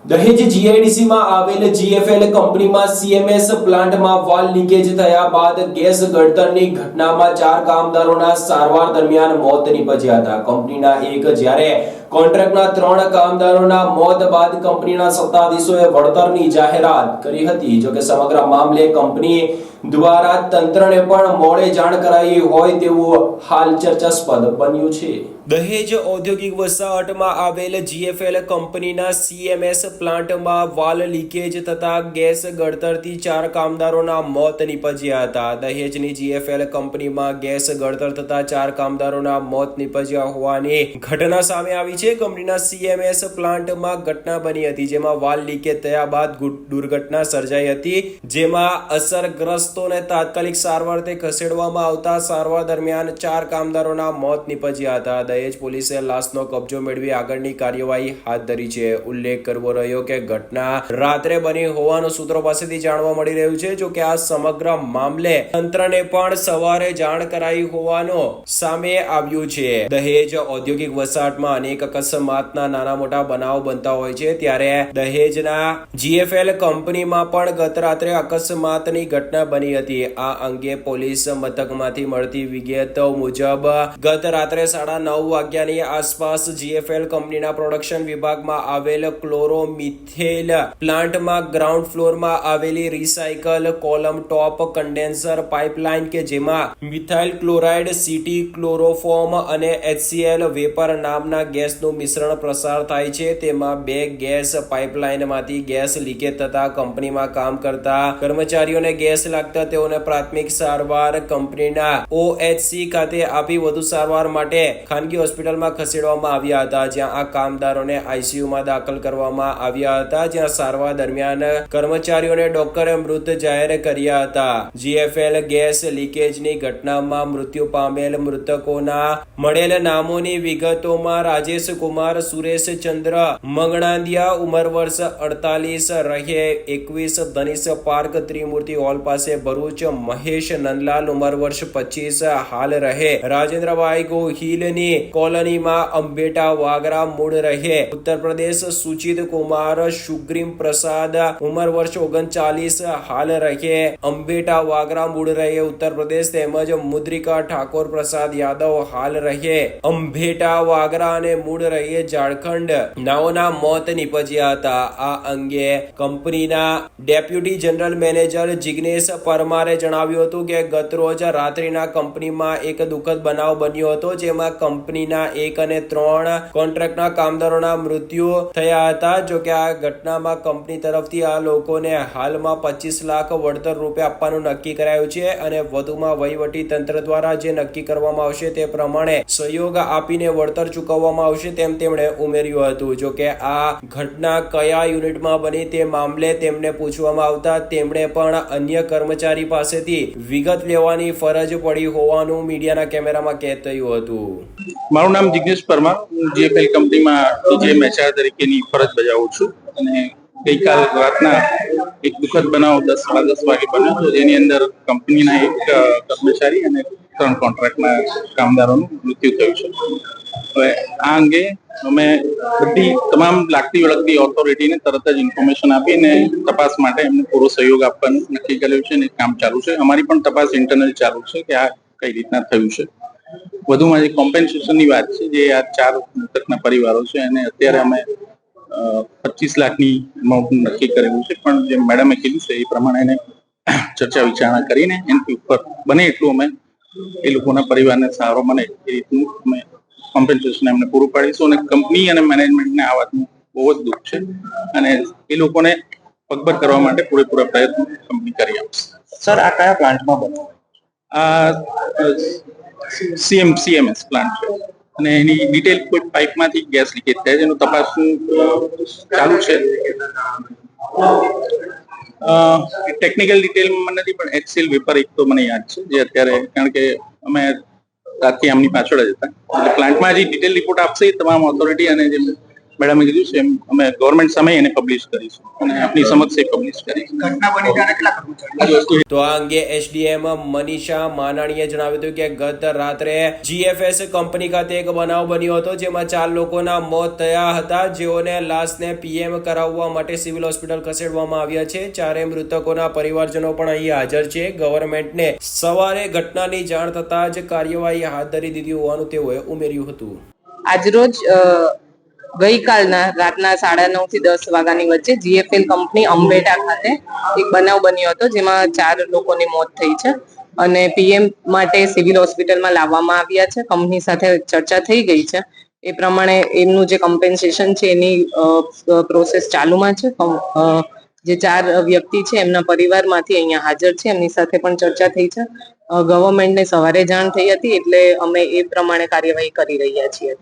દહેજ જીઆઈડીસીમાં આવેલ જીએફએલ કંપનીમાં સીએમએસ પ્લાન્ટમાં વાલ્વ લીકેજ થયા બાદ ગેસ ગળતરની ઘટનામાં 4 કામદારોના સારવાર દરમિયાન મોત નીપજ્યા હતા. કંપનીના એક જ્યારે કોન્ટ્રાક્ટના 3 કામદારોના મોત બાદ કંપનીના સત્તાધીશોએ વળતરની જાહેરાત કરી હતી. જોકે સમગ્ર મામલે કંપની દ્વારા તંત્રને પણ મોડે જાણ કરાઈ હોય તેવું હાલ ચર્ચાસ્પદ બન્યું છે. દહેજ ઔદ્યોગિક વસાહતમાં આવેલ જીએફએલ કંપનીના સીએમએસ પ્લાન્ટમાં વાલ્વ લીકેજ થતા ગેસ ગળતરથી 4 કામદારોના મોત નીપજ્યા હતા. દહેજની જીએફએલ કંપનીમાં ગેસ ગળતર થતા 4 કામદારોના મોત નીપજ્યા હોવાની ઘટના સામે આવી છે. કંપનીના સીએમએસ પ્લાન્ટમાં ઘટના બની હતી જેમાં વાલ્વ લીકેજ થયા બાદ દુર્ઘટના સર્જાઈ હતી, જેમાં અસરગ્રસ્તોને તાત્કાલિક સારવારથી ખસેડવામાં આવતા સારવાર દરમિયાન 4 કામદારોના મોત નીપજ્યા હતા. દહેજ પોલીસે લાશનો કબજો મેળવી આગળની કાર્યવાહી હાથ ધરી છે. ઉલ્લેખ કરવો રહ્યો કે ઘટના રાત્રે બની હોવાનું સૂત્રો પાસેથી જાણવા મળી રહ્યું છે. જો કે આ સમગ્ર મામલે તંત્રને પણ સવારે જાણ કરાઈ હોવાનું સામે આવ્યું છે. દહેજ ઔદ્યોગિક વસાહતમાં અનેક અકસ્માતના નાના મોટા બનાવો બનતા હોય છે, ત્યારે દહેજના જીએફએલ કંપનીમાં પણ ગત રાત્રે અકસ્માતની ઘટના બની હતી. આ અંગે પોલીસ મથકમાંથી મળતી વિગતો મુજબ ગત રાત્રે 9:30 વાગ્યાની આસપાસ જીએફએલ કંપનીના પ્રોડક્શન વિભાગમાં આવેલ ક્લોરોમિથેલ પ્લાન્ટમાં ગ્રાઉન્ડ ફ્લોરમાં આવેલી રિસાયકલ કોલમ ટોપ કન્ડેન્સર પાઇપલાઇન કે જેમાં મિથાઇલ ક્લોરાઇડ, સીટી ક્લોરોફોર્મ અને HCl વેપર નામના ગેસનું મિશ્રણ પ્રસાર થાય છે, તેમાં 2 ગેસ પાઇપલાઇનમાંથી ગેસ લીકેજ થતા કંપનીમાં કામ કરતા કર્મચારીઓને ગેસ લાગતા તેઓને પ્રાથમિક સારવાર કંપનીના OHC ખાતે આપી વધુ સારવાર માટે ખાનગી હોસ્પિટલમાં ખસેડવામાં આવ્યા હતા, જ્યાં આ કામદારોને આઈસીયુમાં દાખલ કરવામાં આવ્યા હતા, જ્યાં સારવાર દરમિયાન કર્મચારીઓને ડોક્ટરે મૃત જાહેર કર્યા હતા. જીએફએલ ગેસ લીકેજની ઘટનામાં મૃત્યુ પામેલ મૃતકોના મળેલ નામોની વિગતોમાં રાજેશ કુમાર સુરેશ ચંદ્ર મંગણાંદિયા, ઉંમર વર્ષ 48, રહે 21 ધનિષ પાર્ક, ત્રિમૂર્તિ હોલ પાસે, ભરૂચ. મહેશ નંદલાલ, ઉંમર વર્ષ 25, હાલ રહે રાજેન્દ્રભાઈ ગોહિલની કોલોનીમાં, અંબેટા વાગરા, મૂળ રહે ઉત્તર પ્રદેશ. સુચિત કુમાર સુગ્રીમ પ્રસાદ, ઉંમર વર્ષ 39, હાલ રહે અંબેટા વાગરા, મૂળ રહે ઉત્તર પ્રદેશ, તેમજ મુદ્રિકા ઠાકોર પ્રસાદ યાદવ, હાલ રહે અંબેટા વાગરા અને મૂળ રહે ઝારખંડ નાઓના મોત નીપજ્યા હતા. આ અંગે કંપનીના ડેપ્યુટી જનરલ મેનેજર જિગ્નેશ પરમારે જણાવ્યું હતું કે ગતરોજ રાત્રિના કંપનીમાં એક દુઃખદ બનાવ બન્યો હતો, જેમાં કંપનીના 1 અને 3 કોન્ટ્રાક્ટના કામદારોના મૃત્યુ થયા હતા. જોકે આ ઘટનામાં કંપની તરફથી આ લોકોને હાલમાં 25 લાખ વળતર રૂપિયા આપવાનું નક્કી કરાયું છે અને વધુમાં વહીવટી તંત્ર દ્વારા જે નક્કી કરવામાં આવશે તે પ્રમાણે સહયોગ આપીને વળતર ચૂકવવામાં આવશે તેમ તેમણે ઉમેર્યું હતું. જોકે આ ઘટના કયા યુનિટમાં બની તે મામલે તેમને પૂછવામાં આવતા તેમણે પણ અન્ય કર્મચારી પાસેથી વિગત લેવાની ફરજ પડી હોવાનું મીડિયાના કેમેરામાં કેદ થયું હતું. મારું નામ જિગ્નેશ પરમાર, હું જીએફએલ કંપનીમાં ડીજીએમ HR તરીકેની ફરજ બજાવું છું અને ગઈકાલ રાતના એક દુઃખદ બનાવ 10:30 વાગે બન્યો હતો, જેની અંદર કંપનીના 1 કર્મચારી અને 3 કોન્ટ્રાક્ટના કામદારોનું મૃત્યુ થયું છે. હવે આ અંગે અમે બધી તમામ લાગતી વળગતી ઓથોરિટીને તરત જ ઇન્ફોર્મેશન આપીને તપાસ માટે એમને પૂરો સહયોગ આપવાનું નક્કી કર્યું છે અને કામ ચાલુ છે. અમારી પણ તપાસ ઇન્ટરનલ ચાલુ છે કે આ કઈ રીતના થયું છે. વધુમાં જે કોમ્પેન્સેશનની વાત છે, જે આ 4 મૃતકના પરિવારો છે એને અત્યારે અમે 25 લાખની અમાઉન્ટ નક્કી કરેલું છે, પણ જે મેડમે કીધું છે એ પ્રમાણે એને ચર્ચા વિચારણા કરીને એની ઉપર બને એટલું અમે એ લોકોના પરિવારને સહારો મળે એ રીતનું અમે કોમ્પેન્સેશન એમને પૂરું પાડીશું. અને કંપની અને મેનેજમેન્ટને આ વાતનું બહુ જ દુઃખ છે અને એ લોકોને પગભર કરવા માટે પૂરેપૂરા પ્રયત્નો કંપની કરી આપશે. સર, આ કયા પ્લાન્ટમાં બન્યું? આ સીએમએસ પ્લાન્ટ છે અને એની ડિટેલ કોઈ પાઇપમાંથી ગેસ લીકેજ થાય છે, એનું તપાસનું ચાલુ છે. ટેકનિકલ ડિટેલમાં નથી, પણ HCl વેપર એક તો મને યાદ છે, જે અત્યારે કારણ કે અમે રાતથી આમની પાછળ જ હતા એટલે પ્લાન્ટમાં જે ડિટેલ રિપોર્ટ આપશે એ તમામ ઓથોરિટી અને જે મેડમે કીધું છે એમ અમે ગવર્મેન્ટ સામે એને પબ્લિશ કરીશું અને આપની સમક્ષ એ પબ્લિશ કરીશું. ઘટના બની ત્યારે કેટલા કર્મચારીઓ? આ વસ્તુ તો આ અંગે એસડીએમ મનીષા માનાણીએ જણાવ્યું હતું કે ગત રાત્રે જીએફએસ કંપની ખાતે એક બનાવ બન્યો હતો જેમાં 4 લોકોના મોત થયા હતા, જેઓને લાશને પીએમ કરાવવા માટે સિવિલ હોસ્પિટલ ખસેડવામાં આવ્યા છે. 4 મૃતકોના પરિવારજનો પણ અહીં હાજર છે. ગવર્મેન્ટને સવારે ઘટનાની જાણ થતાં જ કાર્યવાહી હાથ ધરી દીધી હોવાનું તેઓએ ઉમેર્યું હતું. આજરોજ ગઈકાલના રાતના 9:30 થી 10 વાગ્યાની વચ્ચે જીએફએલ કંપની અંબેટા ખાતે એક બનાવ બન્યો હતો જેમાં 4 લોકોની મોત થઈ છે અને પીએમ માટે સિવિલ હોસ્પિટલમાં લાવવામાં આવ્યા છે. કંપની સાથે ચર્ચા થઈ ગઈ છે. એ પ્રમાણે એમનું જે કમ્પેન્સેશન છે એની પ્રોસેસ ચાલુમાં છે. જે 4 વ્યક્તિ છે એમના પરિવારમાંથી અહીંયા હાજર છે, એમની સાથે પણ ચર્ચા થઈ છે. ગવર્મેન્ટને સવારે જાણ થઈ હતી એટલે અમે એ પ્રમાણે કાર્યવાહી કરી રહ્યા છીએ.